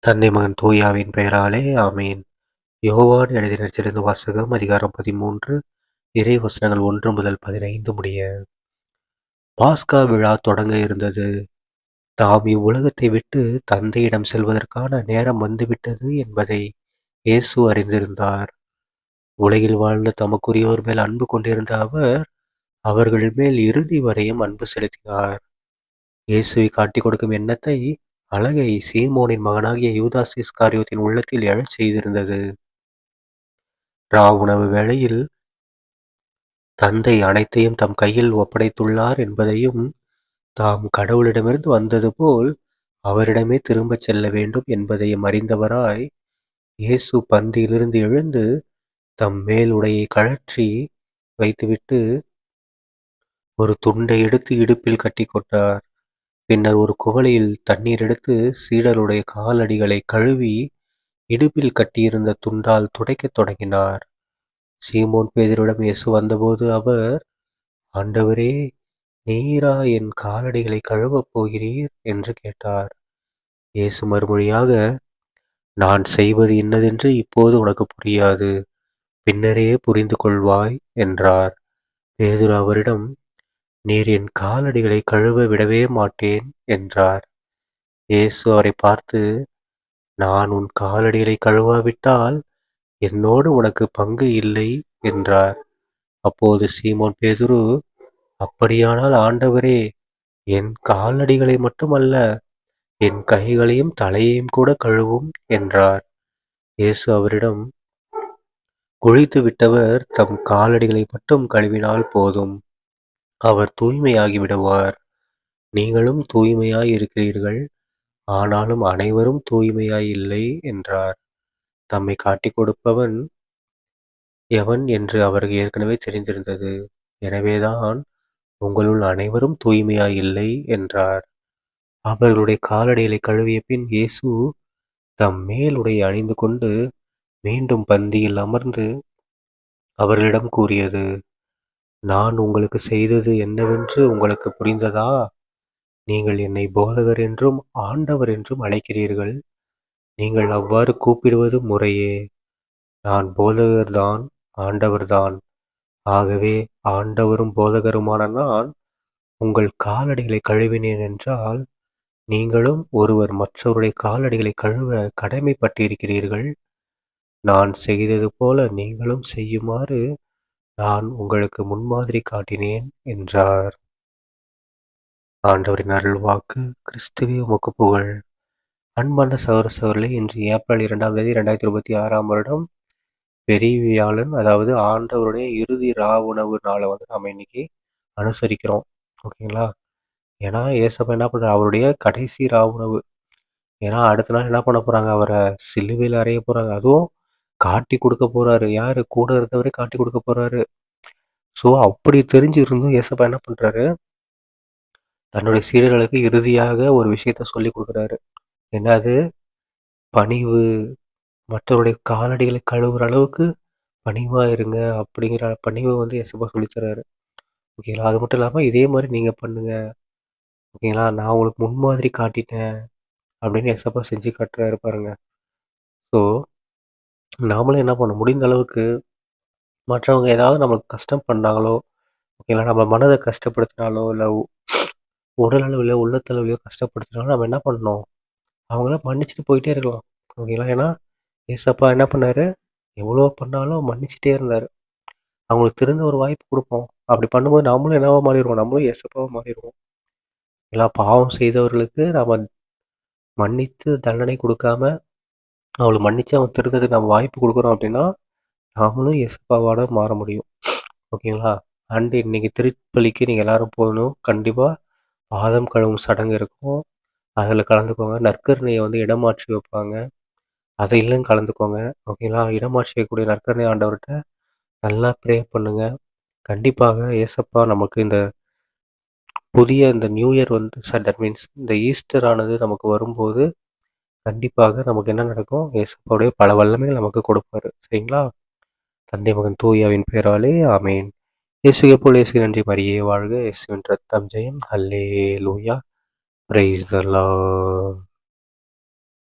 தந்தை மகன் தூயாவின் பெயராலே ஆமீன். யோவான் எழுதிய நற்செய்தியிலிருந்து வாசகம். அதிகாரம் 13, இறை வசனங்கள் 1 முதல் 15 முடிய. பாஸ்கா விழா தொடங்க இருந்தது. தாம் இவ்வுலகத்தை விட்டு தந்தையிடம் செல்வதற்கான நேரம் வந்துவிட்டது என்பதை இயேசு அறிந்திருந்தார். உலகில் வாழ்ந்த தமக்குரியோர் மேல் அன்பு கொண்டிருந்த அவர் அவர்கள் மேல் இறுதி வரையும் அன்பு செலுத்தினார். இயேசுவை காட்டிக் கொடுக்கும் எண்ணத்தை அழகை சீமோனின் மகனாகிய யூதாஸ் இஸ்காரியோத்தின் உள்ளத்தில் எழச் செய்திருந்தது. உணவு வேளையில் தந்தை அனைத்தையும் தம் கையில் ஒப்படைத்துள்ளார் என்பதையும், தாம் கடவுளிடமிருந்து வந்தது போல் அவரிடமே திரும்பச் செல்ல வேண்டும் என்பதையும் அறிந்தவராய், இயேசு பந்தியிலிருந்து எழுந்து தம் மேல் உடையை கழற்றி வைத்துவிட்டு ஒரு துண்டை எடுத்து இடுப்பில் கட்டிக்கொண்டார். பின்னர் ஒரு குவளையில் தண்ணீர் எடுத்து சீடருடைய காலடிகளை கழுவி இடுப்பில் கட்டியிருந்த துண்டால் துடைக்கத் தொடங்கினார். சீமோன் பேதுருவிடம் இயேசு வந்தபோது அவர், ஆண்டவரே, நீரா என் காலடிகளை கழுவப் போகிறீர் என்று கேட்டார். இயேசு மறுமொழியாக, நான் செய்வது இன்னதென்று இப்போது உனக்கு புரியாது, பின்னரே புரிந்து கொள்வாய் என்றார். பேதுரு அவரிடம், நீர் என் காலடிகளை கழுவ விடவே மாட்டேன் என்றார். இயேசு அவரை பார்த்து, நான் உன் காலடிகளை கழுவாவிட்டால் என்னோடு உனக்கு பங்கு இல்லை என்றார். அப்போது சீமோன் பேதுரு, அப்படியானால் ஆண்டவரே, என் காலடிகளை மட்டுமல்ல, என் கைகளையும் தலையையும் கூட கழுவும் என்றார். இயேசு அவரிடம், குளித்து விட்டவர் தம் காலடிகளை மட்டும் கழுவினால் போதும், அவர் தூய்மையாகி விடுவார். நீங்களும் தூய்மையாய் இருக்கிறீர்கள், ஆனாலும் அனைவரும் தூய்மையாய் இல்லை என்றார். தம்மை காட்டிக் கொடுப்பவன் எவன் என்று அவருக்கு ஏற்கனவே தெரிந்திருந்தது. எனவேதான் உங்களுள் அனைவரும் தூய்மையாய் இல்லை என்றார். அவர்களுடைய காலடிகளை கழுவிய பின் இயேசு தம் மேல் உடையை அணிந்து கொண்டு மீண்டும் பந்தியில் அமர்ந்து அவர்களிடம் கூறியது, நான் உங்களுக்கு செய்தது என்னவென்று உங்களுக்கு புரிந்ததா? நீங்கள் என்னை போதகர் என்றும் ஆண்டவர் என்றும் அழைக்கிறீர்கள். நீங்கள் அவ்வாறு கூப்பிடுவது முறையே. நான் போதகர்தான், ஆண்டவர்தான். ஆகவே ஆண்டவரும் போதகருமான நான் உங்கள் காலடிகளை கழுவினேன் என்றால், நீங்களும் ஒருவர் மற்றவருடைய காலடிகளை கழுவ கடமைப்பட்டிருக்கிறீர்கள். நான் செய்தது போல நீங்களும் செய்யுமாறு நான் உங்களுக்கு முன்மாதிரி காட்டினேன் என்றார். ஆண்டவரின் அருள்வாக்கு. கிறிஸ்துவே உமக்கு புகழ். அன்பார்ந்த சகோதர சகோதரிகளே, இன்று ஏப்ரல் 2ஆம் தேதி 2026ஆம் வருடம் பெரிய வியாழன், அதாவது ஆண்டவருடைய இறுதி உணவு நாளை நம்ம இன்னைக்கு அனுசரிக்கிறோம். ஓகேங்களா? ஏன்னா ஏசப்பா என்ன பண்றாரு, அவருடைய கடைசி உணவு. ஏன்னா அடுத்த நாள் என்ன பண்ண போறாங்க, அவரை சிலுவையில் அறைய போறாங்க. அதுவும் காட்டி கொடுக்க போறாரு. யாரு கூட இருந்தவரே காட்டி கொடுக்க போறாரு. ஸோ அப்படி தெரிஞ்சு இருந்தும் ஏசப்பா என்ன பண்றாரு, தன்னுடைய சீடர்களுக்கு இறுதியாக ஒரு விஷயத்த சொல்லி கொடுக்குறாரு. என்னது? பணிவு. மற்றவருடைய காலடிகளை கழுவுற அளவுக்கு பணிவா இருங்க அப்படிங்கிற பணிவை ஏசப்பா சொல்லித்தராரு. ஓகேங்களா? அது மட்டும் இல்லாமல் இதே மாதிரி நீங்கள் பண்ணுங்க. ஓகேங்களா? நான் உங்களுக்கு முன்மாதிரி காட்டிட்டேன் அப்படின்னு ஏசப்பா செஞ்சு காட்டுறாரு பாருங்க. ஸோ நாமளும் என்ன பண்ண முடிந்த அளவுக்கு மற்றவங்க ஏதாவது நம்மளுக்கு கஷ்டம் பண்ணாங்களோ, ஓகேங்களா, நம்ம மனதை கஷ்டப்படுத்தினாலோ, இல்லை உடல் அளவிலோ உள்ளத்தளவிலையோ கஷ்டப்படுத்தினாலும் நம்ம என்ன பண்ணணும், அவங்கள மன்னிச்சுட்டு போயிட்டே இருக்கலாம். ஓகேங்களா? ஏன்னா ஏசப்பா என்ன பண்ணாரு, எவ்வளோ பண்ணாலும் மன்னிச்சுட்டே இருந்தார். அவங்களுக்கு திருந்த ஒரு வாய்ப்பு கொடுப்போம். அப்படி பண்ணும்போது நம்மளும் என்னவா மாறிடுவோம், நம்மளும் ஏசப்பாவா மாறிடுவோம். எல்லா பாவம் செய்தவர்களுக்கு நம்ம மன்னித்து தண்டனை கொடுக்காம அவங்களுக்கு மன்னிச்சு அவன் திருந்ததுக்கு நம்ம வாய்ப்பு கொடுக்குறோம் அப்படின்னா, நாமளும் ஏசப்பாவோட மாற முடியும். ஓகேங்களா? அண்டு இன்னைக்கு திருப்பலிக்கு நீங்கள் எல்லாரும் போகணும். கண்டிப்பாக பாதம் கழுவும் சடங்கு இருக்கும், அதில் கலந்துக்கோங்க. நற்கருணையை இடமாற்றி வைப்பாங்க, அதையும் கலந்துக்கோங்க. ஓகேங்களா? இடமாற்றி வைக்கக்கூடிய நற்கருணை ஆண்டவர்கிட்ட நல்லா ப்ரே பண்ணுங்க. கண்டிப்பாக ஏசப்பா நமக்கு இந்த புதிய இந்த நியூ இயர் தட் மீன்ஸ் இந்த ஈஸ்டர் ஆனது நமக்கு வரும்போது கண்டிப்பாக நமக்கு என்ன நடக்கும், ஏசப்பாவுடைய பல வல்லமைகள் நமக்கு கொடுப்பாரு. சரிங்களா? தந்தை மகன் தூயாவின் பெயராலே ஆமேன். இயேசுவை போல் இயேசு நன்றி. மரியே வாழ்க. இயேசுவின் ரத்தம் ஜெயம். அல்லேலூயா. Praise the Lord.